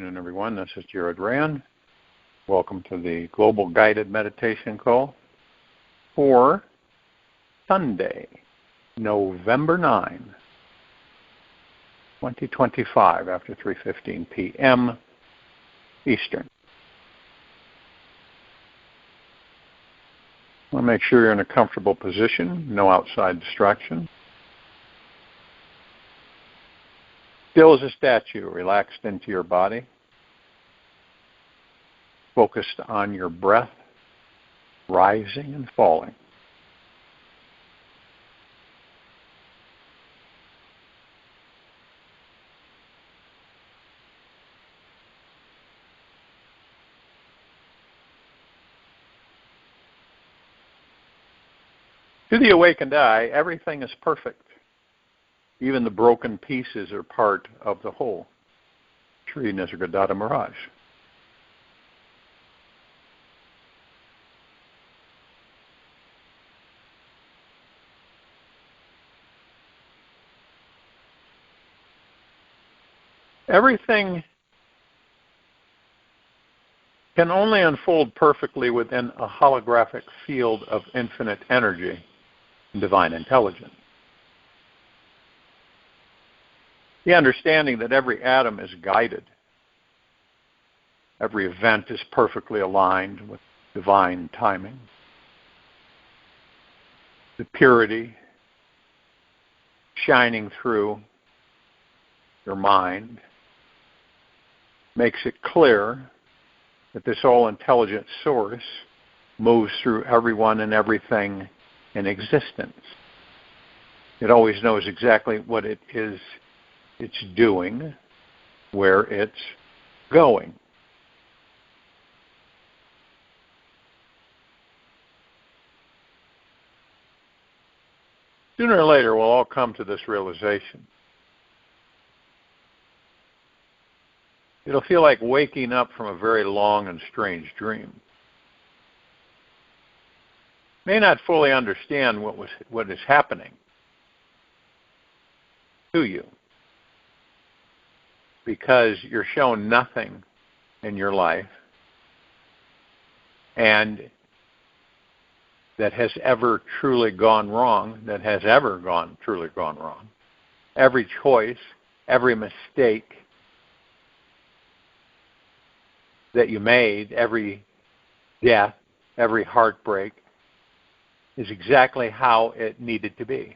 afternoon, everyone. This is Jared Rand. Welcome to the Global Guided Meditation Call for Sunday, November 9, 2025, after 3:15 p.m. Eastern. I want to make sure you're in a comfortable position, no outside distraction. Still as a statue, relaxed into your body, focused on your breath, rising and falling. To the awakened eye, everything is perfect. Even the broken pieces are part of the whole. Shri Nisargadatta Maharaj. Everything can only unfold perfectly within a holographic field of infinite energy and divine intelligence. The understanding that every atom is guided, every event is perfectly aligned with divine timing. The purity shining through your mind makes it clear that this all-intelligent source moves through everyone and everything in existence. It always knows exactly what it is it's doing, where it's going. Sooner or later, we'll all come to this realization. It'll feel like waking up from a very long and strange dream. May not fully understand what is happening to you, because you're shown nothing in your life and that has ever truly gone wrong, Every choice, every mistake that you made, every death, every heartbreak is exactly how it needed to be.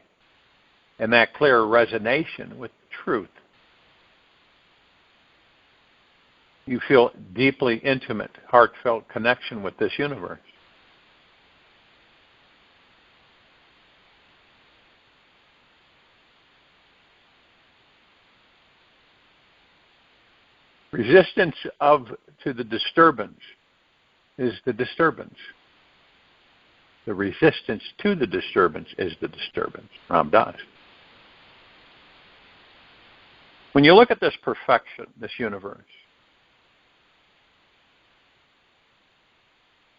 And that clear resonation with truth. You feel deeply intimate, heartfelt connection with this universe. Resistance to the disturbance is the disturbance. The resistance to the disturbance is the disturbance. Ram Dass. When you look at this perfection, this universe,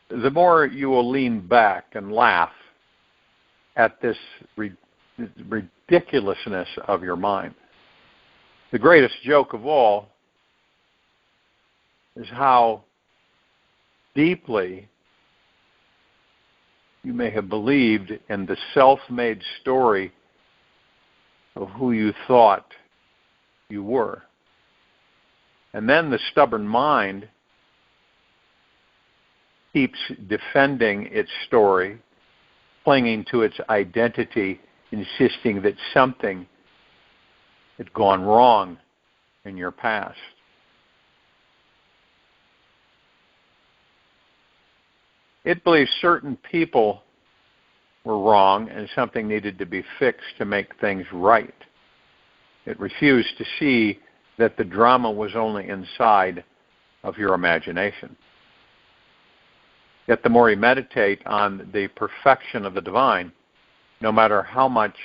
the more you will lean back and laugh at this ridiculousness of your mind. The greatest joke of all is how deeply you may have believed in the self-made story of who you thought you were. And then the stubborn mind keeps defending its story, clinging to its identity, insisting that something had gone wrong in your past. It believes certain people were wrong and something needed to be fixed to make things right. It refused to see that the drama was only inside of your imagination. Yet the more you meditate on the perfection of the divine, no matter how much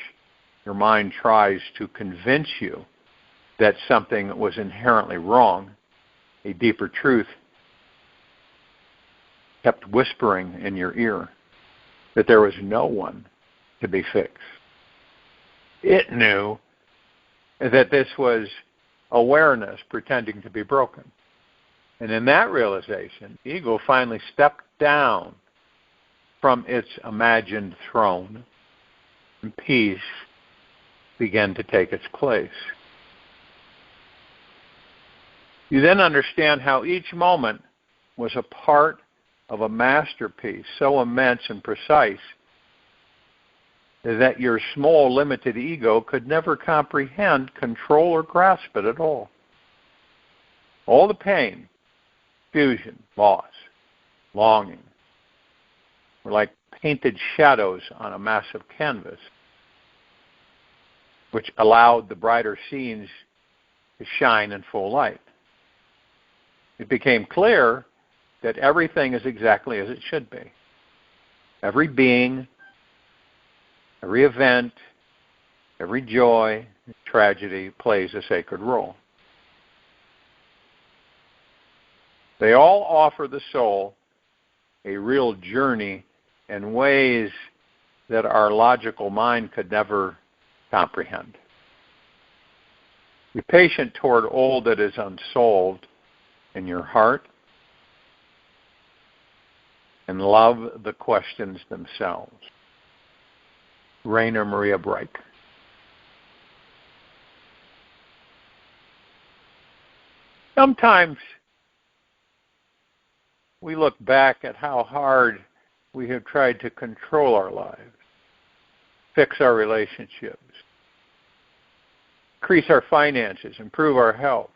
your mind tries to convince you that something was inherently wrong, a deeper truth kept whispering in your ear that there was no one to be fixed. It knew that this was awareness pretending to be broken. And in that realization, the ego finally stepped down from its imagined throne, and peace began to take its place. You then understand how each moment was a part of a masterpiece so immense and precise that your small, limited ego could never comprehend, control, or grasp it at all. All the pain, confusion, loss, longing were like painted shadows on a massive canvas, which allowed the brighter scenes to shine in full light. It became clear that everything is exactly as it should be. Every being, every event, every joy, tragedy plays a sacred role. They all offer the soul a real journey in ways that our logical mind could never comprehend. Be patient toward all that is unsolved in your heart, and love the questions themselves. Rainer Maria Breik. Sometimes we look back at how hard we have tried to control our lives, fix our relationships, increase our finances, improve our health.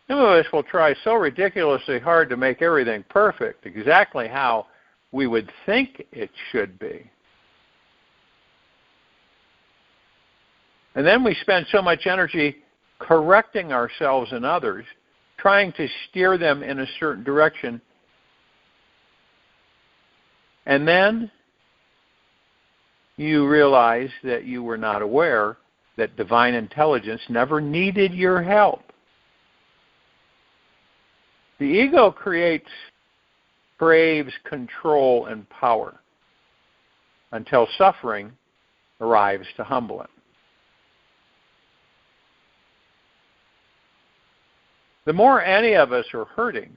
Some of us will try so ridiculously hard to make everything perfect, exactly how we would think it should be. And then we spend so much energy correcting ourselves and others, trying to steer them in a certain direction. And then you realize that you were not aware that divine intelligence never needed your help. The ego craves control and power until suffering arrives to humble it. The more any of us are hurting,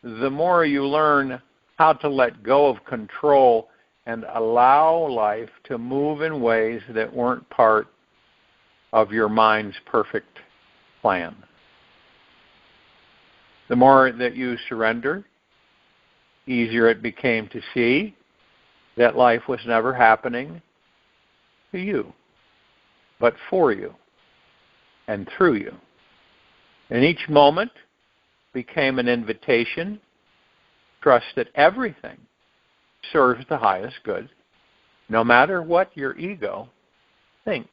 the more you learn how to let go of control and allow life to move in ways that weren't part of your mind's perfect plan. The more that you surrender, easier it became to see that life was never happening to you, but for you and through you. And each moment became an invitation, trust that everything serves the highest good, no matter what your ego thinks.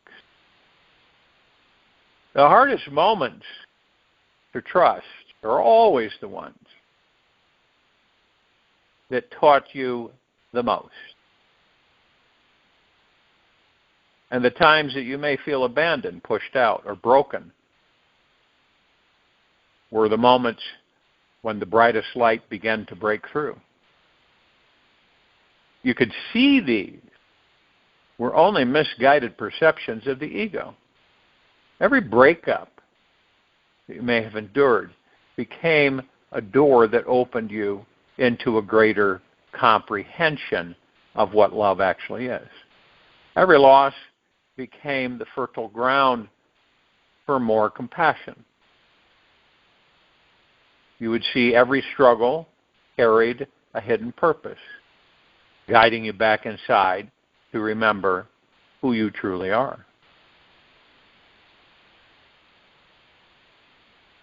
The hardest moments to trust are always the ones that taught you the most. And the times that you may feel abandoned, pushed out, or broken were the moments when the brightest light began to break through. You could see these were only misguided perceptions of the ego. Every breakup that you may have endured became a door that opened you into a greater comprehension of what love actually is. Every loss became the fertile ground for more compassion. You would see every struggle carried a hidden purpose, guiding you back inside to remember who you truly are.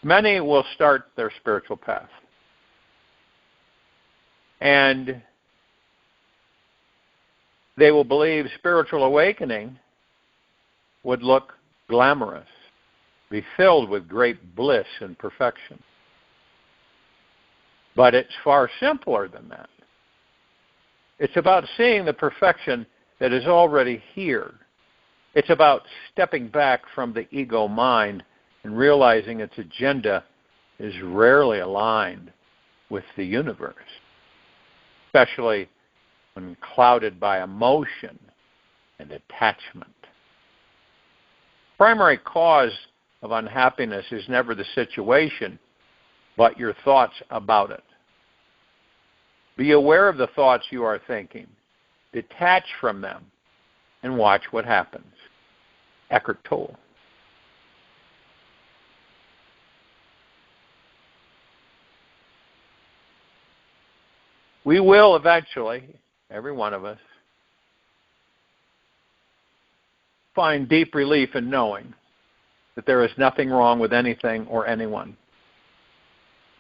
Many will start their spiritual path, and they will believe spiritual awakening would look glamorous, be filled with great bliss and perfection. But it's far simpler than that. It's about seeing the perfection that is already here. It's about stepping back from the ego mind and realizing its agenda is rarely aligned with the universe, especially when clouded by emotion and attachment. Primary cause of unhappiness is never the situation, but your thoughts about it. Be aware of the thoughts you are thinking. Detach from them and watch what happens. Eckhart Tolle. We will eventually, every one of us, find deep relief in knowing that there is nothing wrong with anything or anyone.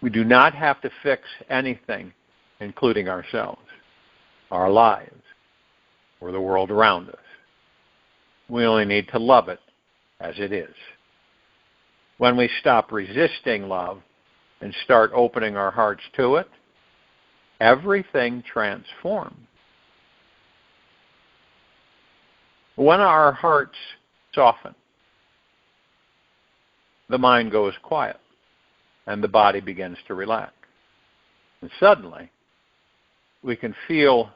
We do not have to fix anything, including ourselves, our lives, or the world around us. We only need to love it as it is. When we stop resisting love and start opening our hearts to it, everything transforms. When our hearts soften, the mind goes quiet and the body begins to relax. And suddenly, we can feel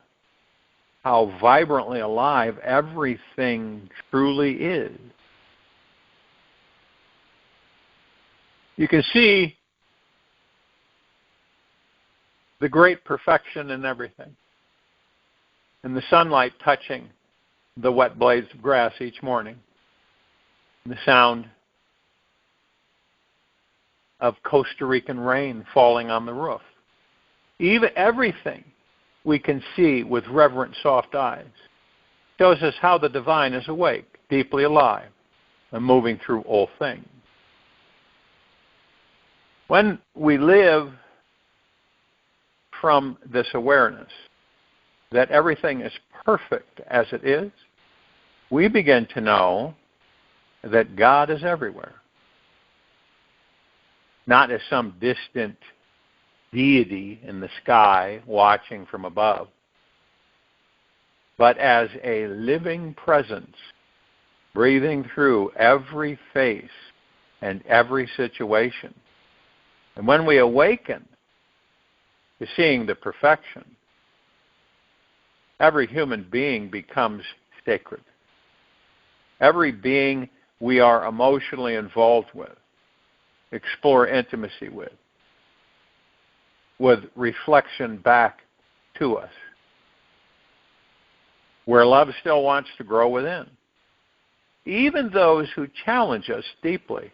how vibrantly alive everything truly is. You can see the great perfection in everything, and the sunlight touching the wet blades of grass each morning, and the sound of Costa Rican rain falling on the roof. Even everything we can see with reverent soft eyes shows us how the divine is awake, deeply alive, and moving through all things. When we live from this awareness that everything is perfect as it is, we begin to know that God is everywhere. Not as some distant deity in the sky watching from above, but as a living presence breathing through every face and every situation. And when we awaken to seeing the perfection, every human being becomes sacred. Every being we are emotionally involved with, explore intimacy with reflection back to us, where love still wants to grow within. Even those who challenge us deeply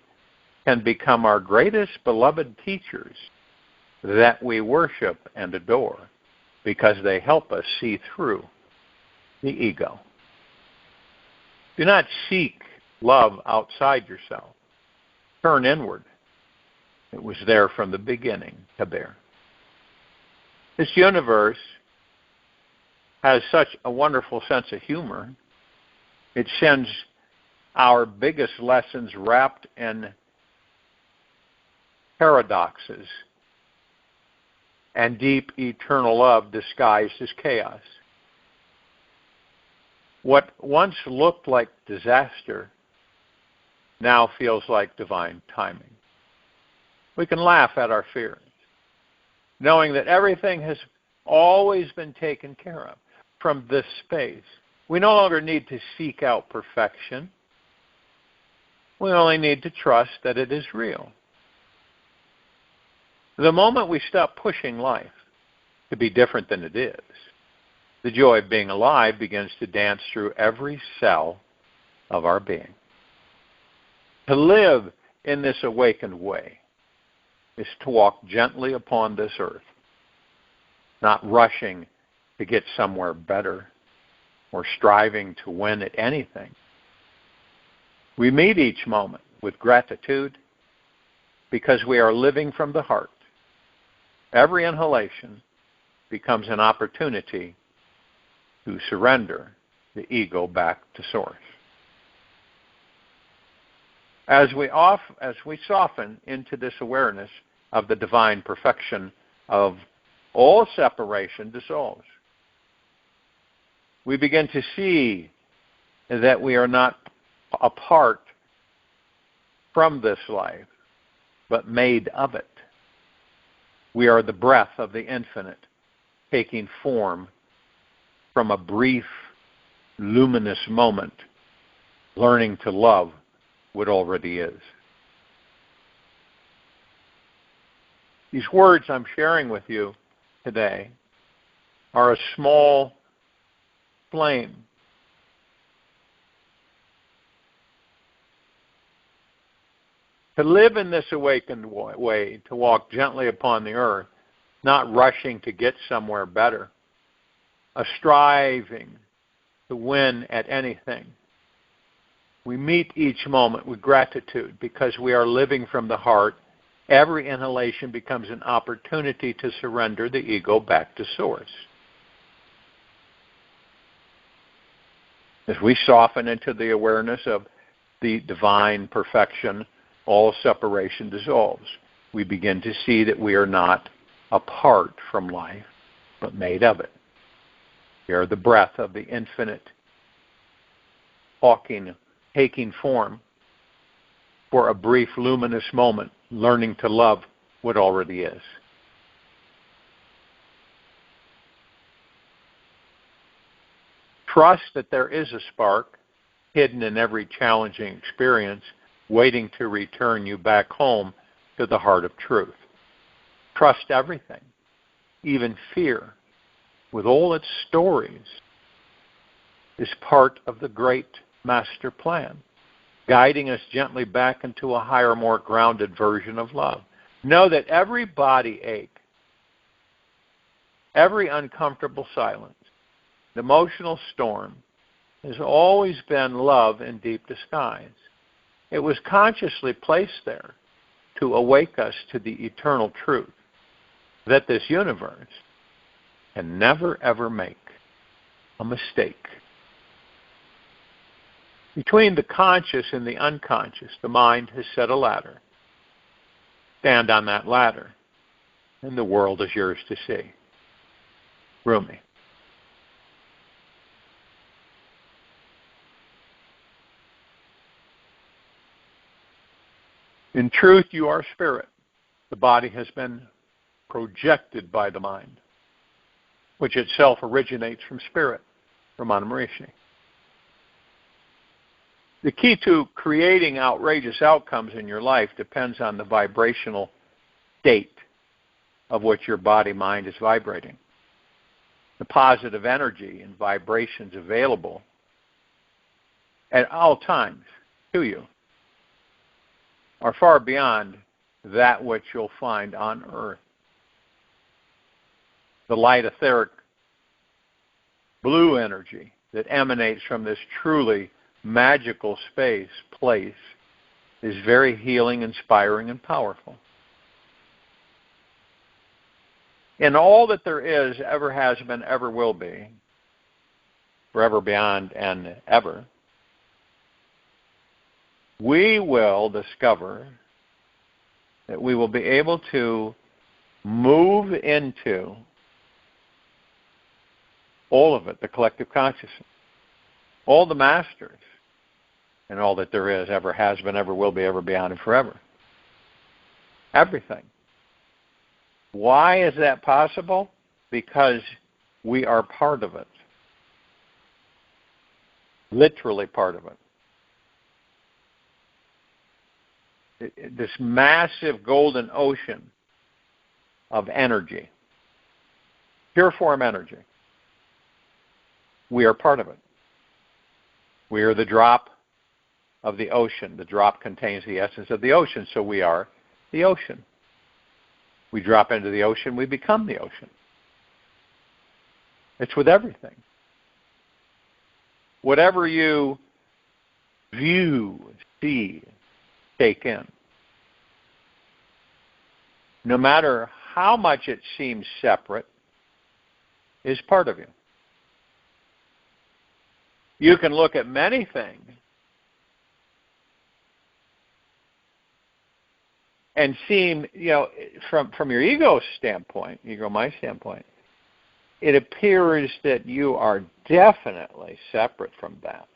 can become our greatest beloved teachers that we worship and adore because they help us see through the ego. Do not seek love outside yourself. Turn inward. It was there from the beginning, Kabir. This universe has such a wonderful sense of humor. It sends our biggest lessons wrapped in paradoxes and deep eternal love disguised as chaos. What once looked like disaster now feels like divine timing. We can laugh at our fears, knowing that everything has always been taken care of from this space. We no longer need to seek out perfection. We only need to trust that it is real. The moment we stop pushing life to be different than it is, the joy of being alive begins to dance through every cell of our being. To live in this awakened way is to walk gently upon this earth, not rushing to get somewhere better or striving to win at anything. We meet each moment with gratitude because we are living from the heart. Every inhalation becomes an opportunity to surrender the ego back to source. As we soften into this awareness of the divine perfection of all separation dissolves, we begin to see that we are not apart from this life, but made of it. We are the breath of the infinite, taking form from a brief, luminous moment, learning to love what already is. These words I'm sharing with you today are a small flame. To live in this awakened way, to walk gently upon the earth, not rushing to get somewhere better, a striving to win at anything. We meet each moment with gratitude because we are living from the heart. Every inhalation becomes an opportunity to surrender the ego back to source. As we soften into the awareness of the divine perfection, all separation dissolves. We begin to see that we are not apart from life, but made of it. We are the breath of the infinite, taking form for a brief luminous moment, learning to love what already is. Trust that there is a spark hidden in every challenging experience, waiting to return you back home to the heart of truth. Trust everything, even fear, with all its stories, is part of the great master plan, guiding us gently back into a higher, more grounded version of love. Know that every body ache, every uncomfortable silence, the emotional storm, has always been love in deep disguise. It was consciously placed there to awake us to the eternal truth that this universe can never ever make a mistake. Between the conscious and the unconscious, the mind has set a ladder. Stand on that ladder, and the world is yours to see. Rumi. In truth, you are spirit. The body has been projected by the mind, which itself originates from spirit, Ramana Maharishi. The key to creating outrageous outcomes in your life depends on the vibrational state of which your body-mind is vibrating. The positive energy and vibrations available at all times to you are far beyond that which you'll find on earth. The light etheric blue energy that emanates from this truly magical place is very healing, inspiring, and powerful. In all that there is, ever has been, ever will be, forever, beyond, and ever, we will discover that we will be able to move into all of it, the collective consciousness, all the masters, and all that there is, ever has been, ever will be, ever beyond, and forever. Everything. Why is that possible? Because we are part of it. Literally part of it. This massive golden ocean of energy, pure form energy. We are part of it. We are the drop of the ocean. The drop contains the essence of the ocean, so we are the ocean. We drop into the ocean, we become the ocean. It's with everything. Whatever you view, see, take in, no matter how much it seems separate, is part of you. You can look at many things and seem, from your ego standpoint, ego-mind standpoint, it appears that you are definitely separate from that.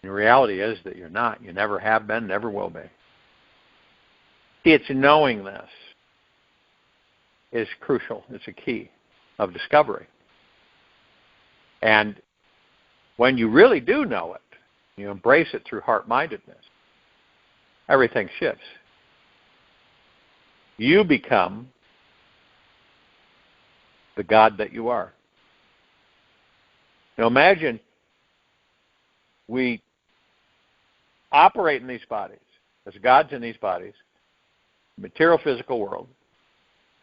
The reality is that you're not. You never have been, never will be. It's knowing this is crucial. It's a key of discovery. And when you really do know it, you embrace it through heart-mindedness, everything shifts. you become the God that you are. Now imagine we operate in these bodies, as gods in these bodies, material physical world,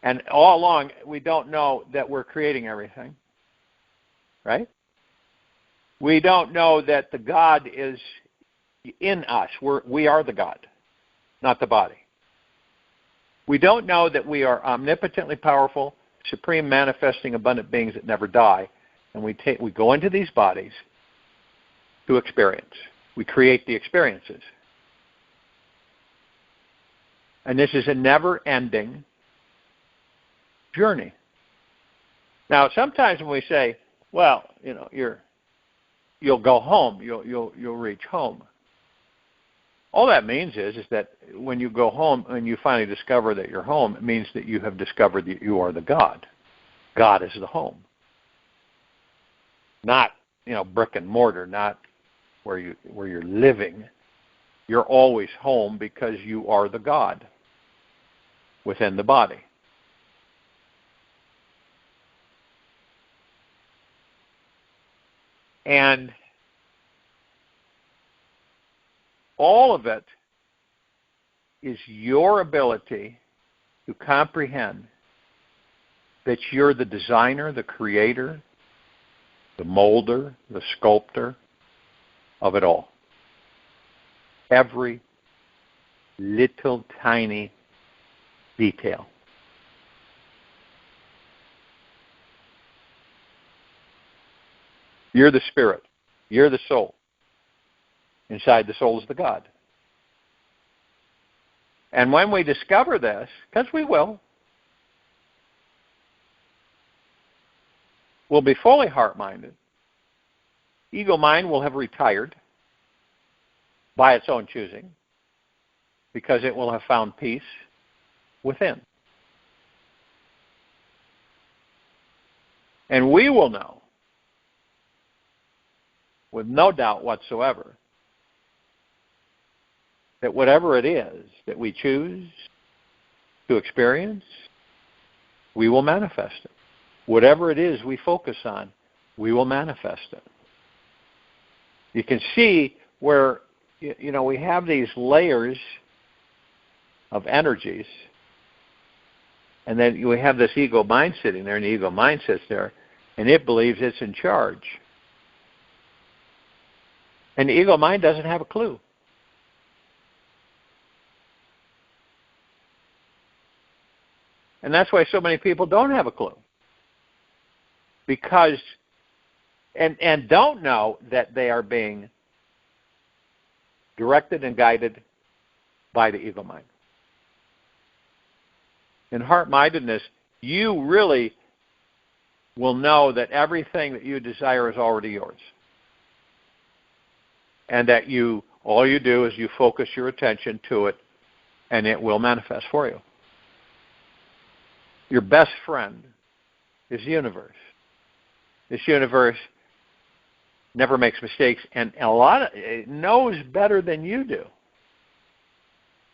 and all along we don't know that we're creating everything, right? We don't know that the God is in us. We are the God, not the body. We don't know that we are omnipotently powerful, supreme, manifesting, abundant beings that never die, and we go into these bodies to experience. We create the experiences. And this is a never-ending journey. Now, sometimes when we say, well, you'll go home, you'll reach home. All that means is that when you go home and you finally discover that you're home, it means that you have discovered that you are the God. God is the home. Not, brick and mortar, not where you're living. You're always home because you are the God within the body. And all of it is your ability to comprehend that you're the designer, the creator, the molder, the sculptor of it all. Every little tiny detail. You're the spirit. You're the soul. Inside the soul is the God. And when we discover this, because we will, we'll be fully heart-minded. Ego mind will have retired by its own choosing because it will have found peace within. And we will know, with no doubt whatsoever, that whatever it is that we choose to experience, we will manifest it. Whatever it is we focus on, we will manifest it. You can see where, we have these layers of energies, and then we have this ego mind sitting there, and the ego mind sits there, and it believes it's in charge. And the ego mind doesn't have a clue. And that's why so many people don't have a clue. Because, and don't know that they are being directed and guided by the ego mind. In heart-mindedness, you really will know that everything that you desire is already yours. And that all you do is you focus your attention to it, and it will manifest for you. Your best friend is the universe. This universe never makes mistakes, and it knows better than you do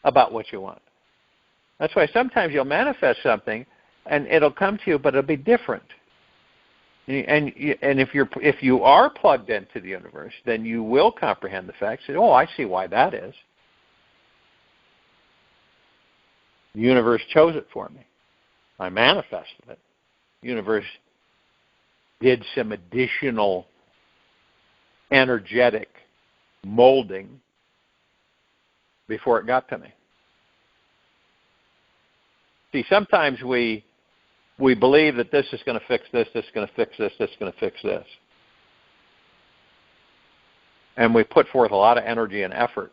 about what you want. That's why sometimes you'll manifest something, and it'll come to you, but it'll be different. And if you are plugged into the universe, then you will comprehend the facts. Say, oh, I see why that is. The universe chose it for me. I manifested it. The universe did some additional energetic molding before it got to me. See, sometimes we believe that this is going to fix this, this is going to fix this, this is going to fix this. And we put forth a lot of energy and effort.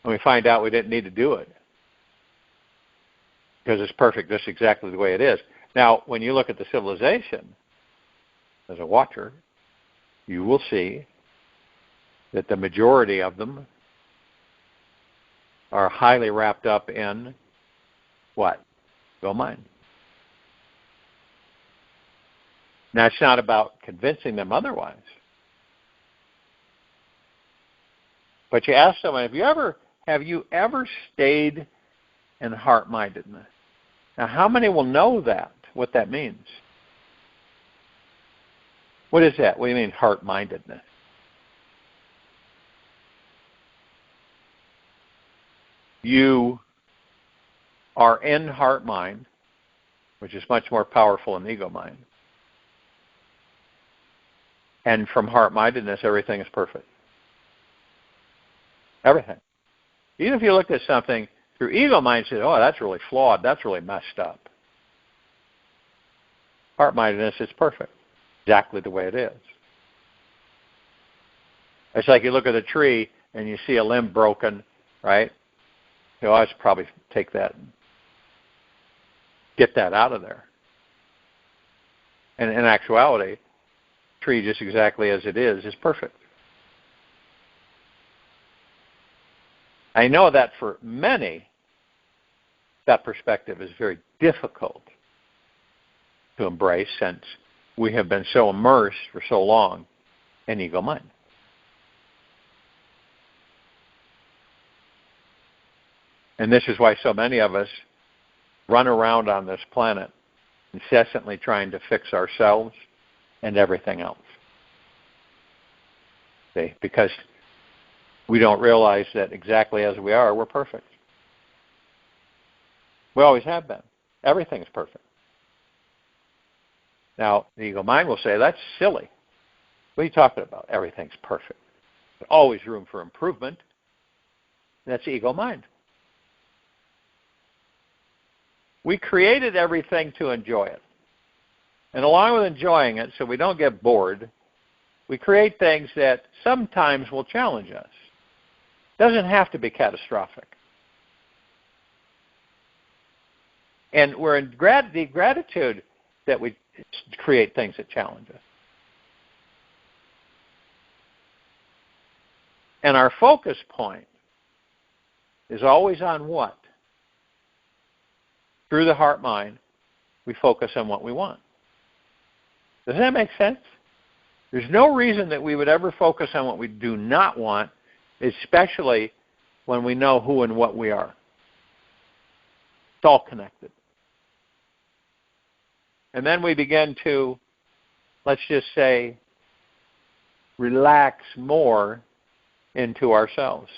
And we find out we didn't need to do it. Because it's perfect just exactly the way it is. Now, when you look at the civilization, as a watcher, you will see that the majority of them are highly wrapped up in what? Ego mind. Now, it's not about convincing them otherwise. But you ask someone, have you ever stayed and heart-mindedness. Now, how many will know that, what that means? What is that? What do you mean, heart-mindedness? You are in heart-mind, which is much more powerful than ego-mind. And from heart-mindedness, everything is perfect. Everything. Even if you looked at something through ego-mind and said, oh, that's really flawed, that's really messed up. Heart-mindedness is perfect. Exactly the way it is. It's like you look at a tree and you see a limb broken, right? You know, I should probably take that and get that out of there. And in actuality, the tree just exactly as it is perfect. I know that for many, that perspective is very difficult to embrace since we have been so immersed for so long in ego mind. And this is why so many of us run around on this planet incessantly trying to fix ourselves and everything else. See? Because we don't realize that exactly as we are, we're perfect. We always have been. Everything is perfect. Now, the ego mind will say, that's silly. What are you talking about? Everything's perfect. There's always room for improvement. That's the ego mind. We created everything to enjoy it. And along with enjoying it, so we don't get bored, we create things that sometimes will challenge us. It doesn't have to be catastrophic. And we're in gratitude that we create things that challenge us. And our focus point is always on what? Through the heart-mind, we focus on what we want. Does that make sense? There's no reason that we would ever focus on what we do not want, especially when we know who and what we are. It's all connected. And then we begin to, let's just say, relax more into ourselves.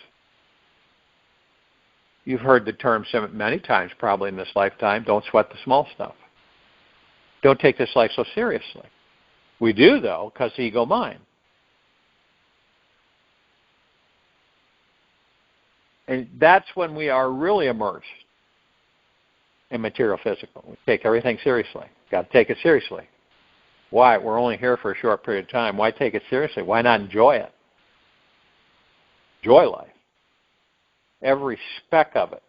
You've heard the term many times probably in this lifetime, don't sweat the small stuff. Don't take this life so seriously. We do, though, because ego mind. And that's when we are really immersed in material physical. We take everything seriously. Got to take it seriously. Why? We're only here for a short period of time. Why take it seriously? Why not enjoy it? Enjoy life. Every speck of it.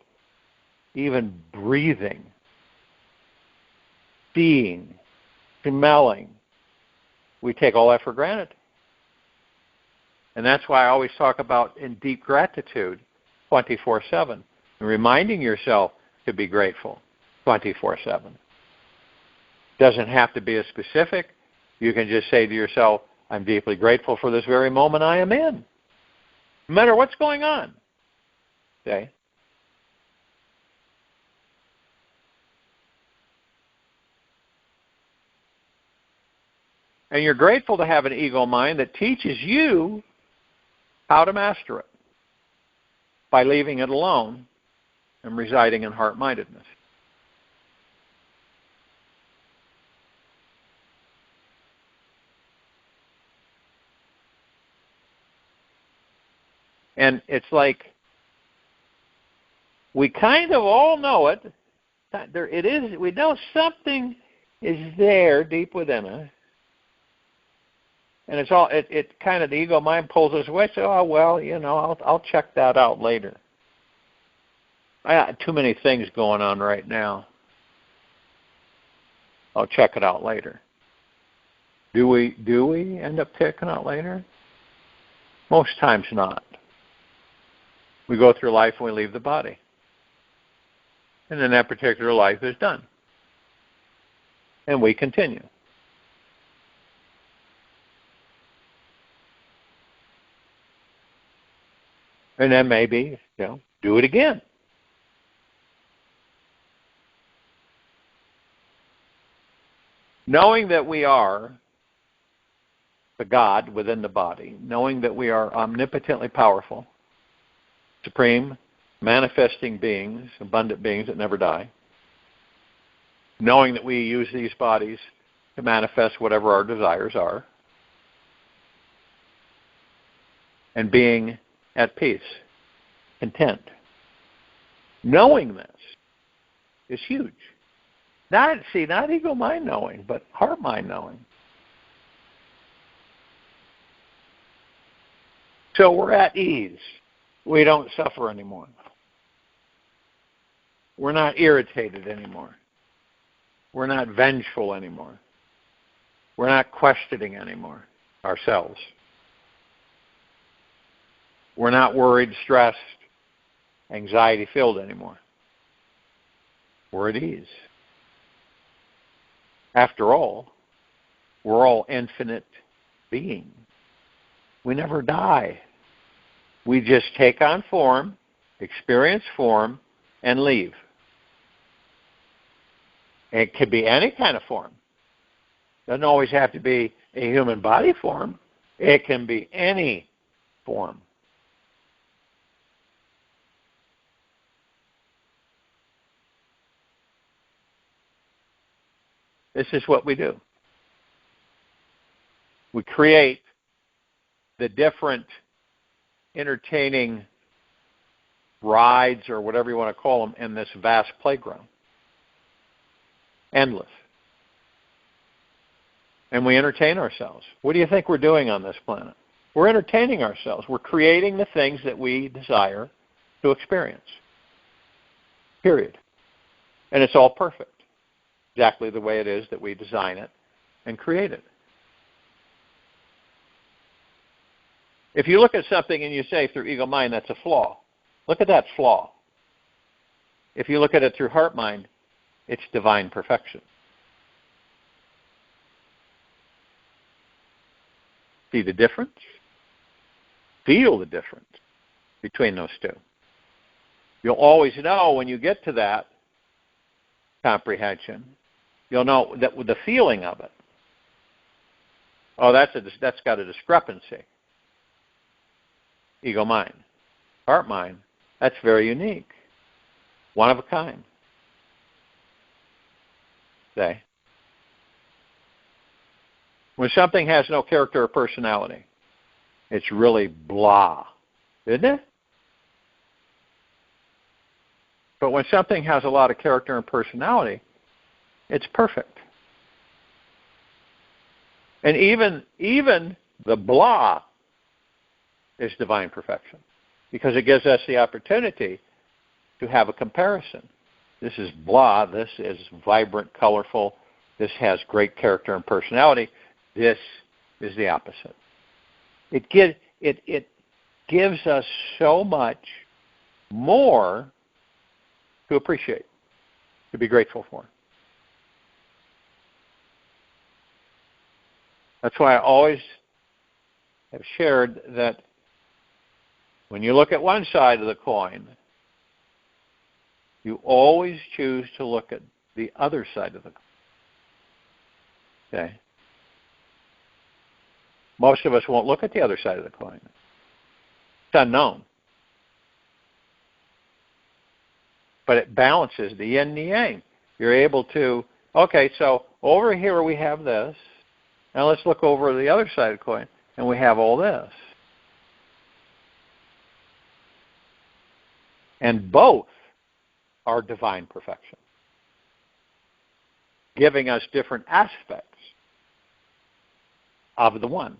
Even breathing. Seeing. Smelling. We take all that for granted. And that's why I always talk about in deep gratitude 24/7. And reminding yourself to be grateful 24/7. Doesn't have to be as specific. You can just say to yourself, I'm deeply grateful for this very moment I am in. No matter what's going on. Okay? And you're grateful to have an ego mind that teaches you how to master it by leaving it alone and residing in heart-mindedness. And it's like we kind of all know it. It is. We know something is there deep within us. And it's all. It kind of the ego mind pulls us away. So, oh well, I'll check that out later. I got too many things going on right now. I'll check it out later. Do we end up checking out later? Most times not. We go through life and we leave the body. And then that particular life is done. And we continue. And then maybe, do it again. Knowing that we are the God within the body, knowing that we are omnipotently powerful, supreme, manifesting beings, abundant beings that never die, knowing that we use these bodies to manifest whatever our desires are, and being at peace, content. Knowing this is huge. Not ego-mind knowing, but heart-mind knowing. So we're at ease. We don't suffer anymore. We're not irritated anymore. We're not vengeful anymore. We're not questioning anymore ourselves. We're not worried, stressed, anxiety-filled anymore. We're at ease. After all, we're all infinite beings. We never die. We just take on form, experience form, and leave. It could be any kind of form. It doesn't always have to be a human body form. It can be any form. This is what we do. We create the different entertaining rides or whatever you want to call them in this vast playground. Endless. And we entertain ourselves. What do you think we're doing on this planet? We're entertaining ourselves. We're creating the things that we desire to experience. Period. And it's all perfect. Exactly the way it is that we design it and create it. If you look at something and you say through ego-mind, that's a flaw. Look at that flaw. If you look at it through heart-mind, it's divine perfection. See the difference? Feel the difference between those two. You'll always know when you get to that comprehension, you'll know that with the feeling of it, oh, that's got a discrepancy. Ego-mind. Heart-mind, that's very unique. One of a kind. Say. When something has no character or personality, it's really blah, isn't it? But when something has a lot of character and personality, it's perfect. And even the blah is divine perfection, because it gives us the opportunity to have a comparison. This is blah, this is vibrant, colorful, this has great character and personality, this is the opposite. It gives us so much more to appreciate, to be grateful for. That's why I always have shared that when you look at one side of the coin, you always choose to look at the other side of the coin. Okay? Most of us won't look at the other side of the coin. It's unknown. But it balances the yin and the yang. You're able to, okay, so over here we have this. Now let's look over the other side of the coin, and we have all this. And both are divine perfection, giving us different aspects of the one.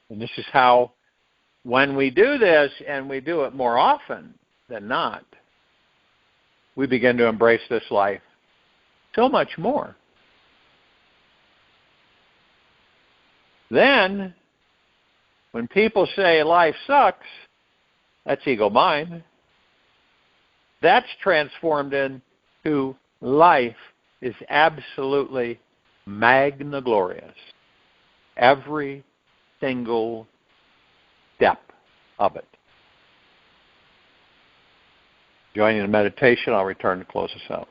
And this is how, when we do this, and we do it more often than not, we begin to embrace this life so much more. Then, when people say life sucks, that's ego-mind. That's transformed into life is absolutely magna glorious. Every single step of it. Joining the meditation, I'll return to close us out.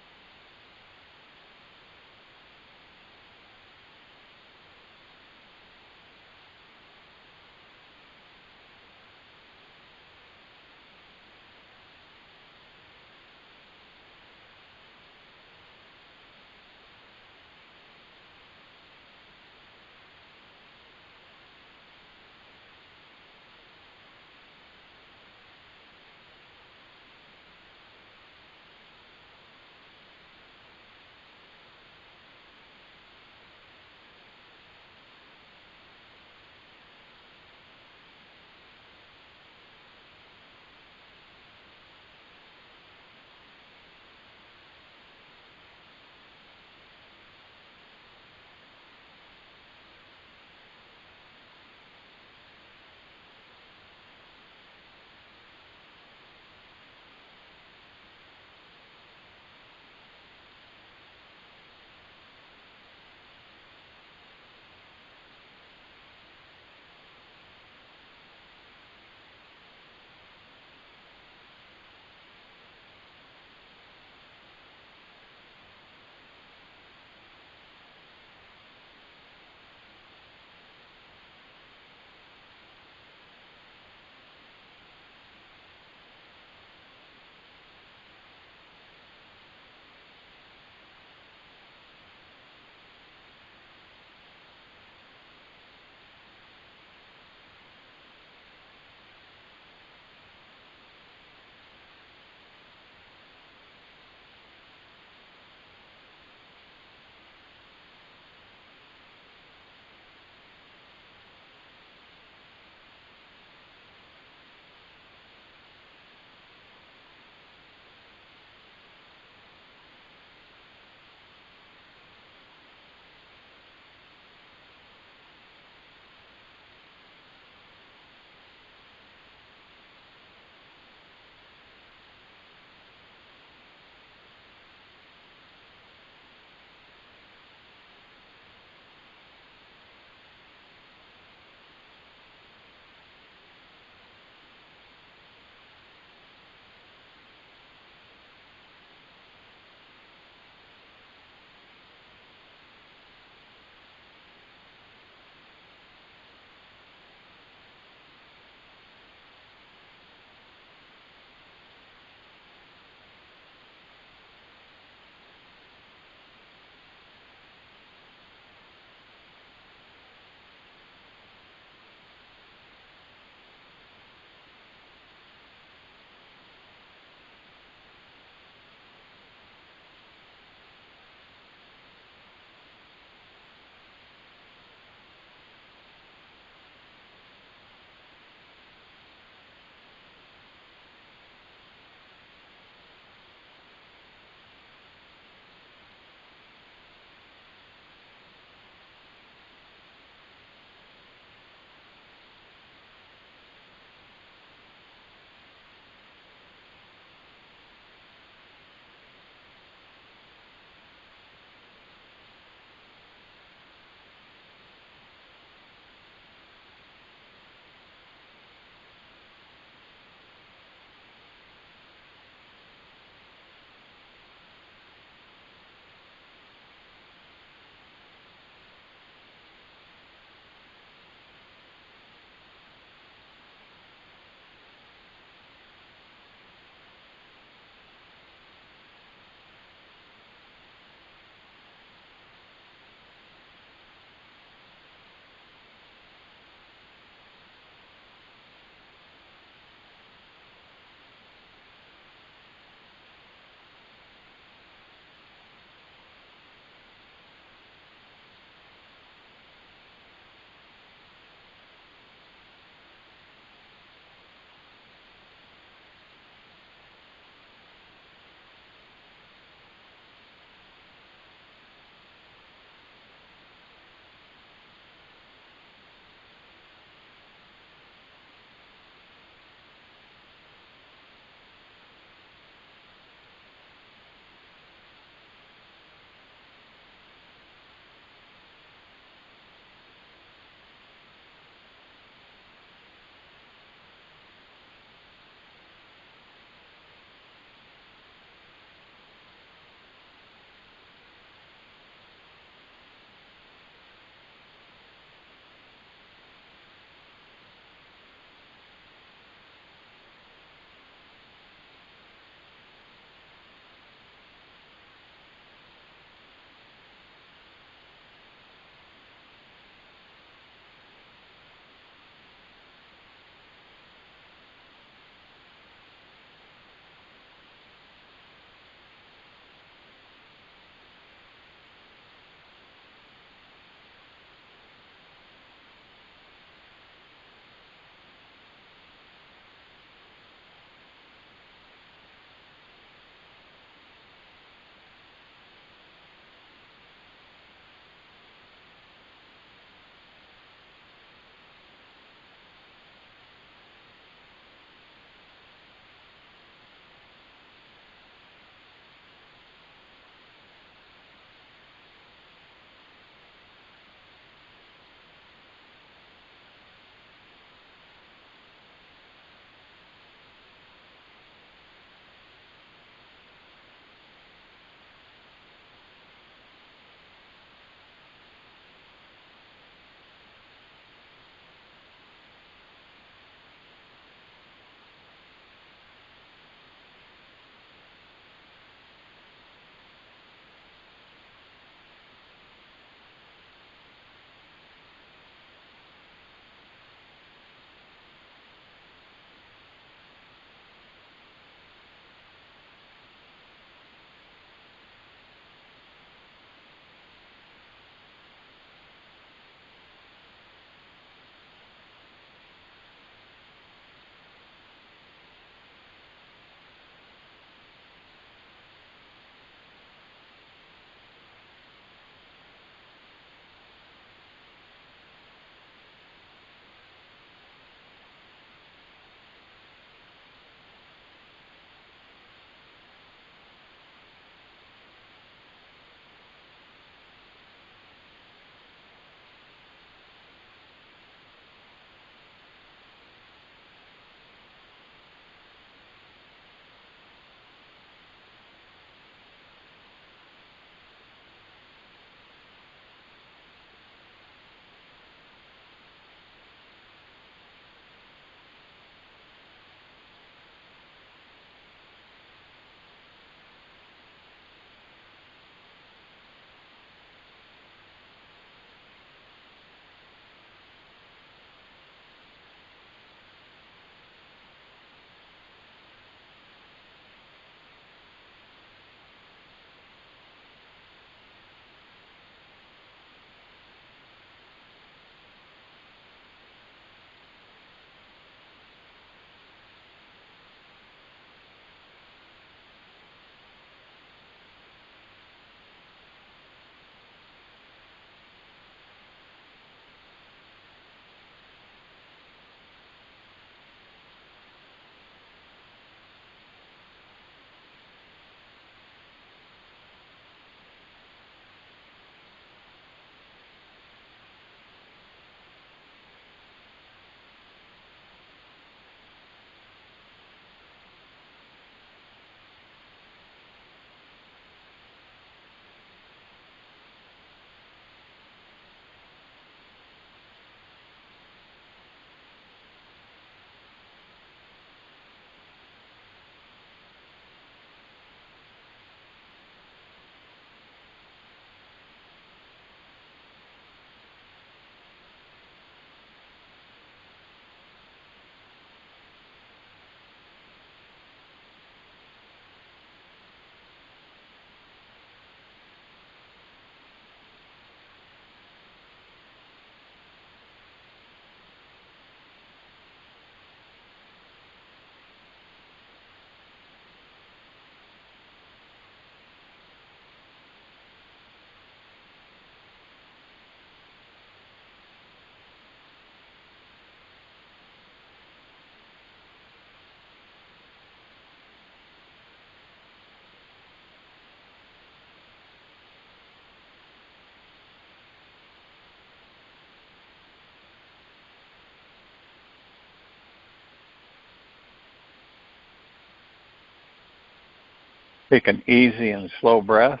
Take an easy and slow breath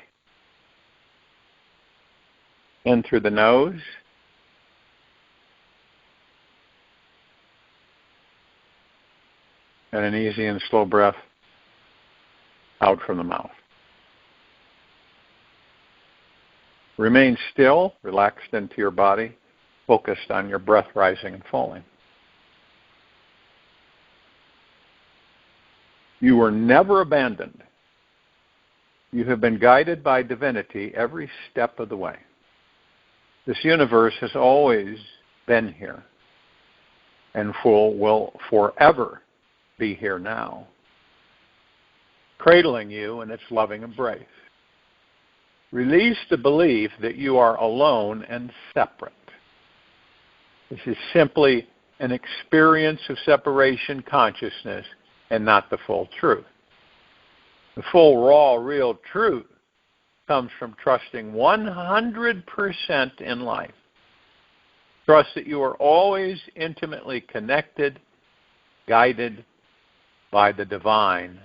in through the nose. And an easy and slow breath out from the mouth. Remain still, relaxed into your body, focused on your breath rising and falling. You were never abandoned. You have been guided by divinity every step of the way. This universe has always been here and will forever be here now, cradling you in its loving embrace. Release the belief that you are alone and separate. This is simply an experience of separation consciousness and not the full truth. The full, raw, real truth comes from trusting 100% in life. Trust that you are always intimately connected, guided by the divine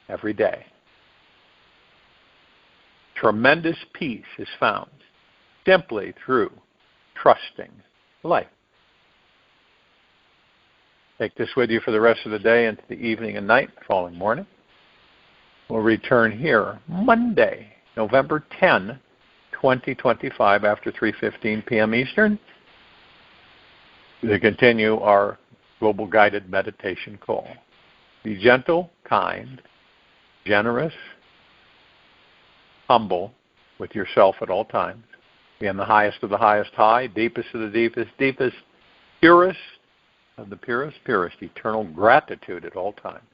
every day. Tremendous peace is found simply through trusting life. Take this with you for the rest of the day into the evening and night, following morning. We'll return here Monday, November 10, 2025, after 3:15 p.m. Eastern, to continue our global guided meditation call. Be gentle, kind, generous, humble with yourself at all times. Be in the highest of the highest high, deepest of the deepest, deepest, purest of the purest, purest, eternal gratitude at all times.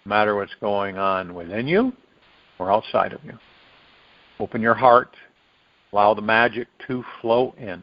No matter what's going on within you or outside of you. Open your heart. Allow the magic to flow in.